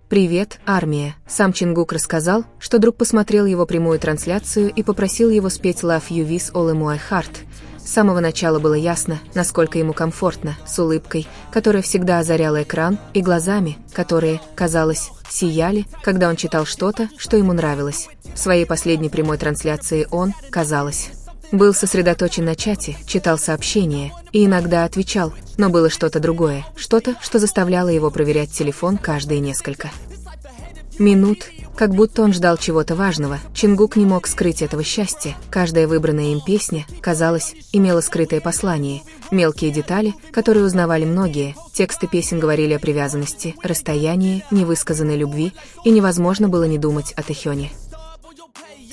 «Привет, армия». Сам Чингук рассказал, что друг посмотрел его прямую трансляцию и попросил его спеть «Love You With All My Heart». С самого начала было ясно, насколько ему комфортно, с улыбкой, которая всегда озаряла экран, и глазами, которые, казалось, сияли, когда он читал что-то, что ему нравилось. В своей последней прямой трансляции он, казалось, был сосредоточен на чате, читал сообщения и иногда отвечал, но было что-то другое, что-то, что заставляло его проверять телефон каждые несколько минут, как будто он ждал чего-то важного. Чингук не мог скрыть этого счастья. Каждая выбранная им песня, казалось, имела скрытое послание, мелкие детали, которые узнавали многие. Тексты песен говорили о привязанности, расстоянии, невысказанной любви, и невозможно было не думать о Тэхёне.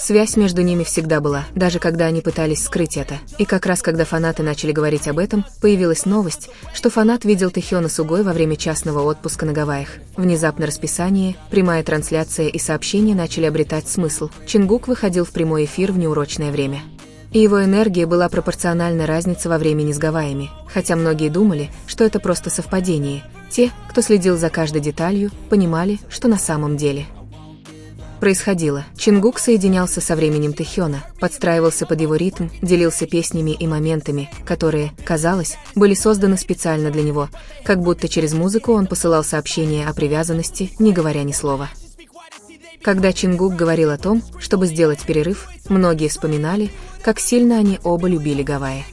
Связь между ними всегда была, даже когда они пытались скрыть это. И как раз когда фанаты начали говорить об этом, появилась новость, что фанат видел Тэхёна Сугой во время частного отпуска на Гавайях. Внезапно расписание, прямая трансляция и сообщения начали обретать смысл. Чингук выходил в прямой эфир в неурочное время. И его энергия была пропорциональна разнице во времени с Гавайями, хотя многие думали, что это просто совпадение. Те, кто следил за каждой деталью, понимали, что на самом деле происходило. Чингук соединялся со временем Тэхёна, подстраивался под его ритм, делился песнями и моментами, которые, казалось, были созданы специально для него, как будто через музыку он посылал сообщения о привязанности, не говоря ни слова. Когда Чингук говорил о том, чтобы сделать перерыв, многие вспоминали, как сильно они оба любили Гавайи.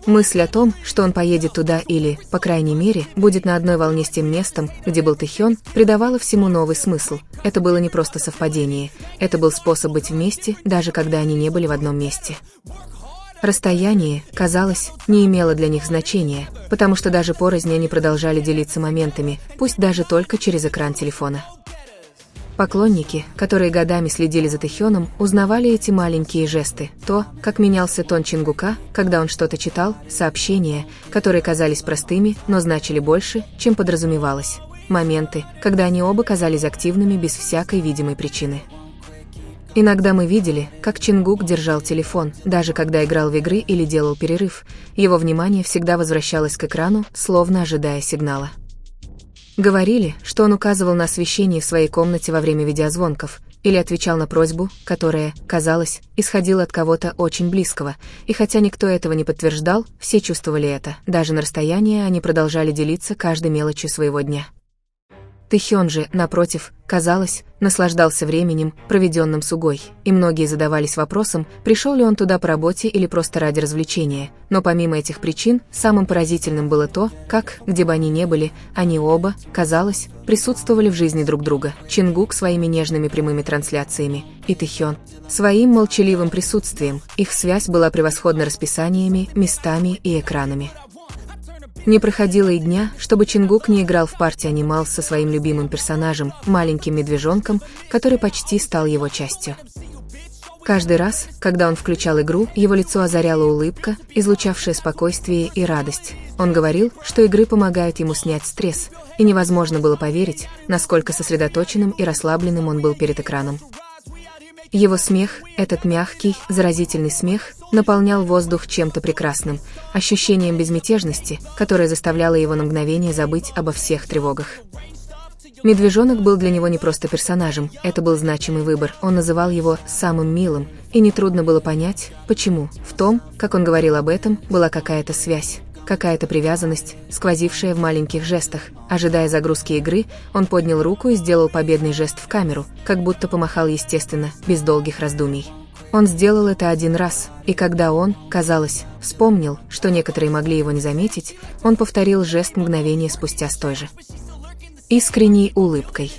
Мысль о том, что он поедет туда или, по крайней мере, будет на одной волне с тем местом, где был Тэхён, придавала всему новый смысл. Это было не просто совпадение, это был способ быть вместе, даже когда они не были в одном месте. Расстояние, казалось, не имело для них значения, потому что даже порознь они продолжали делиться моментами, пусть даже только через экран телефона. Поклонники, которые годами следили за Тэхёном, узнавали эти маленькие жесты, то, как менялся тон Чингука, когда он что-то читал, сообщения, которые казались простыми, но значили больше, чем подразумевалось. Моменты, когда они оба казались активными без всякой видимой причины. Иногда мы видели, как Чингук держал телефон, даже когда играл в игры или делал перерыв, его внимание всегда возвращалось к экрану, словно ожидая сигнала. Говорили, что он указывал на освещение в своей комнате во время видеозвонков или отвечал на просьбу, которая, казалось, исходила от кого-то очень близкого, и хотя никто этого не подтверждал, все чувствовали это. Даже на расстоянии они продолжали делиться каждой мелочью своего дня. Тэхён же, напротив, казалось, наслаждался временем, проведенным с Сугой, и многие задавались вопросом, пришел ли он туда по работе или просто ради развлечения. Но помимо этих причин, самым поразительным было то, как, где бы они ни были, они оба, казалось, присутствовали в жизни друг друга. Чингук своими нежными прямыми трансляциями, и Тэхён своим молчаливым присутствием. Их связь была превосходна расписаниями, местами и экранами. Не проходило и дня, чтобы Чингук не играл в партии Animals со своим любимым персонажем, маленьким медвежонком, который почти стал его частью. Каждый раз, когда он включал игру, его лицо озаряла улыбка, излучавшая спокойствие и радость. Он говорил, что игры помогают ему снять стресс, и невозможно было поверить, насколько сосредоточенным и расслабленным он был перед экраном. Его смех, этот мягкий, заразительный смех, наполнял воздух чем-то прекрасным, ощущением безмятежности, которое заставляло его на мгновение забыть обо всех тревогах. Медвежонок был для него не просто персонажем, это был значимый выбор, он называл его «самым милым», и нетрудно было понять, почему. В том, как он говорил об этом, была какая-то связь, какая-то привязанность, сквозившая в маленьких жестах. Ожидая загрузки игры, он поднял руку и сделал победный жест в камеру, как будто помахал естественно, без долгих раздумий. Он сделал это один раз, и когда он, казалось, вспомнил, что некоторые могли его не заметить, он повторил жест мгновение спустя с той же искренней улыбкой.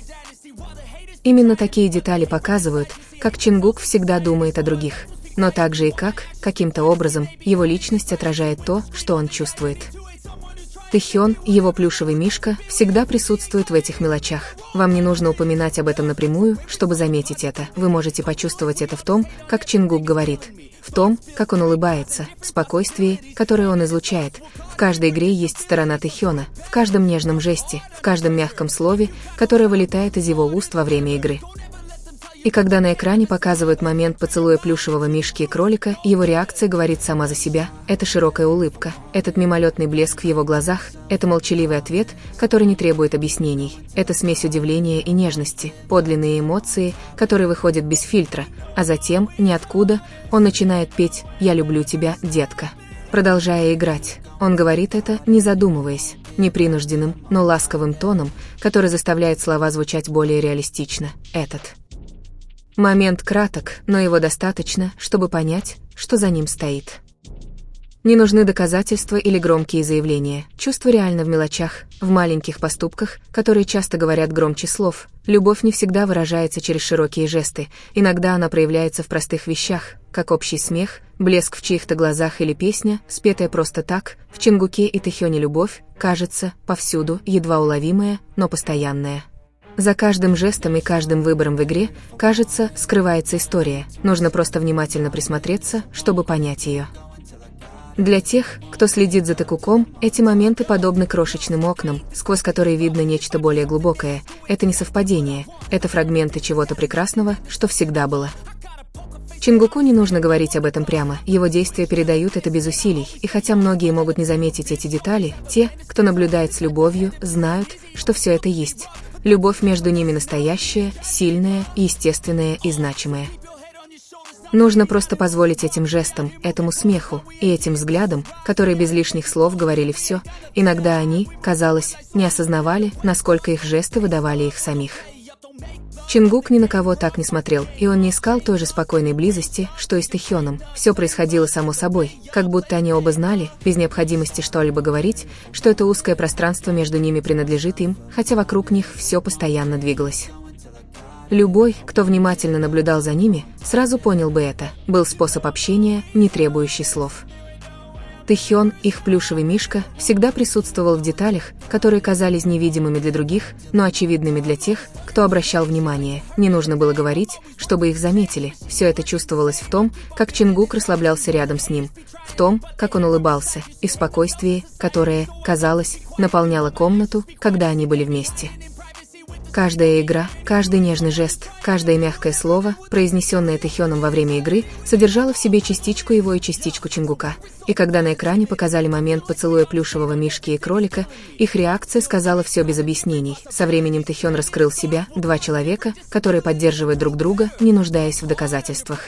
Именно такие детали показывают, как Чингук всегда думает о других, но также и как, каким-то образом, его личность отражает то, что он чувствует. Тэхён, его плюшевый мишка, всегда присутствует в этих мелочах. Вам не нужно упоминать об этом напрямую, чтобы заметить это. Вы можете почувствовать это в том, как Чингук говорит, в том, как он улыбается, в спокойствии, которое он излучает. В каждой игре есть сторона Тэхёна, в каждом нежном жесте, в каждом мягком слове, которое вылетает из его уст во время игры. И когда на экране показывают момент поцелуя плюшевого мишки и кролика, его реакция говорит сама за себя. Это широкая улыбка, этот мимолетный блеск в его глазах, это молчаливый ответ, который не требует объяснений. Это смесь удивления и нежности, подлинные эмоции, которые выходят без фильтра, а затем, ниоткуда, он начинает петь «Я люблю тебя, детка». Продолжая играть, он говорит это, не задумываясь, непринужденным, но ласковым тоном, который заставляет слова звучать более реалистично. Этот момент краток, но его достаточно, чтобы понять, что за ним стоит. Не нужны доказательства или громкие заявления. Чувство реально в мелочах, в маленьких поступках, которые часто говорят громче слов. Любовь не всегда выражается через широкие жесты, иногда она проявляется в простых вещах, как общий смех, блеск в чьих-то глазах или песня, спетая просто так. В Чингуке и Тэхёне любовь, кажется, повсюду, едва уловимая, но постоянная. За каждым жестом и каждым выбором в игре, кажется, скрывается история, нужно просто внимательно присмотреться, чтобы понять ее. Для тех, кто следит за Тэкуком, эти моменты подобны крошечным окнам, сквозь которые видно нечто более глубокое. Это не совпадение, это фрагменты чего-то прекрасного, что всегда было. Чингуку не нужно говорить об этом прямо, его действия передают это без усилий, и хотя многие могут не заметить эти детали, те, кто наблюдает с любовью, знают, что все это есть. Любовь между ними настоящая, сильная, естественная и значимая. Нужно просто позволить этим жестам, этому смеху и этим взглядам, которые без лишних слов говорили все, иногда они, казалось, не осознавали, насколько их жесты выдавали их самих. Чингук ни на кого так не смотрел, и он не искал той же спокойной близости, что и с Тэхёном. Все происходило само собой, как будто они оба знали, без необходимости что-либо говорить, что это узкое пространство между ними принадлежит им, хотя вокруг них все постоянно двигалось. Любой, кто внимательно наблюдал за ними, сразу понял бы это. Был способ общения, не требующий слов. Тэхён, их плюшевый мишка, всегда присутствовал в деталях, которые казались невидимыми для других, но очевидными для тех, кто обращал внимание. Не нужно было говорить, чтобы их заметили. Все это чувствовалось в том, как Чингук расслаблялся рядом с ним, в том, как он улыбался, и в спокойствии, которое, казалось, наполняло комнату, когда они были вместе. Каждая игра, каждый нежный жест, каждое мягкое слово, произнесенное Тэхёном во время игры, содержало в себе частичку его и частичку Чингука. И когда на экране показали момент поцелуя плюшевого мишки и кролика, их реакция сказала все без объяснений. Со временем Тэхён раскрыл себя, два человека, которые поддерживают друг друга, не нуждаясь в доказательствах.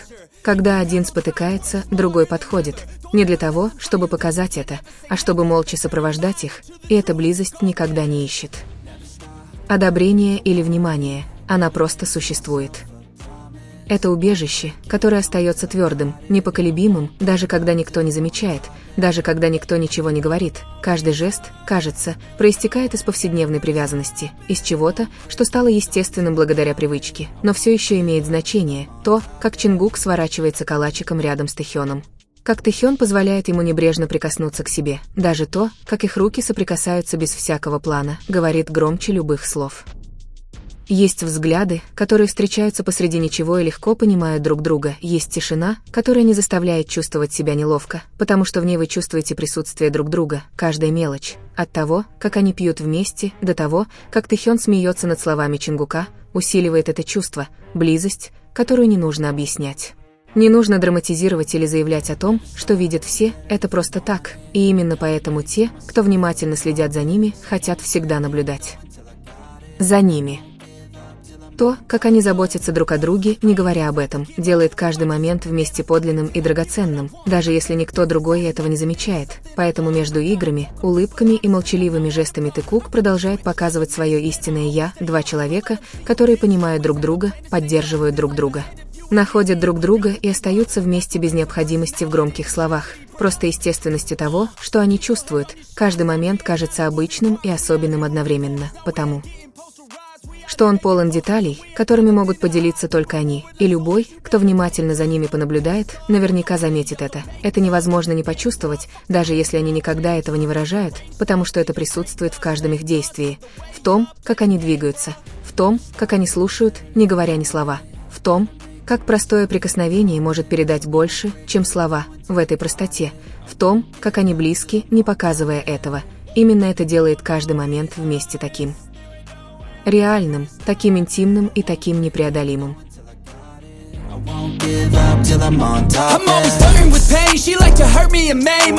Когда один спотыкается, другой подходит. Не для того, чтобы показать это, а чтобы молча сопровождать их, и эта близость никогда не ищет одобрение или внимание, она просто существует. Это убежище, которое остается твердым, непоколебимым, даже когда никто не замечает, даже когда никто ничего не говорит. Каждый жест, кажется, проистекает из повседневной привязанности, из чего-то, что стало естественным благодаря привычке, но все еще имеет значение, то, как Чингук сворачивается калачиком рядом с Тэхёном. Как Тэхён позволяет ему небрежно прикоснуться к себе, даже то, как их руки соприкасаются без всякого плана, говорит громче любых слов. Есть взгляды, которые встречаются посреди ничего и легко понимают друг друга, есть тишина, которая не заставляет чувствовать себя неловко, потому что в ней вы чувствуете присутствие друг друга, каждая мелочь, от того, как они пьют вместе, до того, как Тэхён смеется над словами Чингука, усиливает это чувство, близость, которую не нужно объяснять. Не нужно драматизировать или заявлять о том, что видят все, это просто так, и именно поэтому те, кто внимательно следят за ними, хотят всегда наблюдать за ними. То, как они заботятся друг о друге, не говоря об этом, делает каждый момент вместе подлинным и драгоценным, даже если никто другой этого не замечает. Поэтому между играми, улыбками и молчаливыми жестами Тэкук продолжает показывать свое истинное «я», два человека, которые понимают друг друга, поддерживают друг друга. Находят друг друга и остаются вместе без необходимости в громких словах, просто естественности того, что они чувствуют. Каждый момент кажется обычным и особенным одновременно, потому что он полон деталей, которыми могут поделиться только они, и любой, кто внимательно за ними понаблюдает, наверняка заметит это. Это невозможно не почувствовать, даже если они никогда этого не выражают, потому что это присутствует в каждом их действии, в том, как они двигаются, в том, как они слушают, не говоря ни слова, в том, как простое прикосновение может передать больше, чем слова, в этой простоте, в том, как они близки, не показывая этого. Именно это делает каждый момент вместе таким реальным, таким интимным и таким непреодолимым. Won't give up till I'm on top. I'm always flirting with pain. She like to hurt me and maim.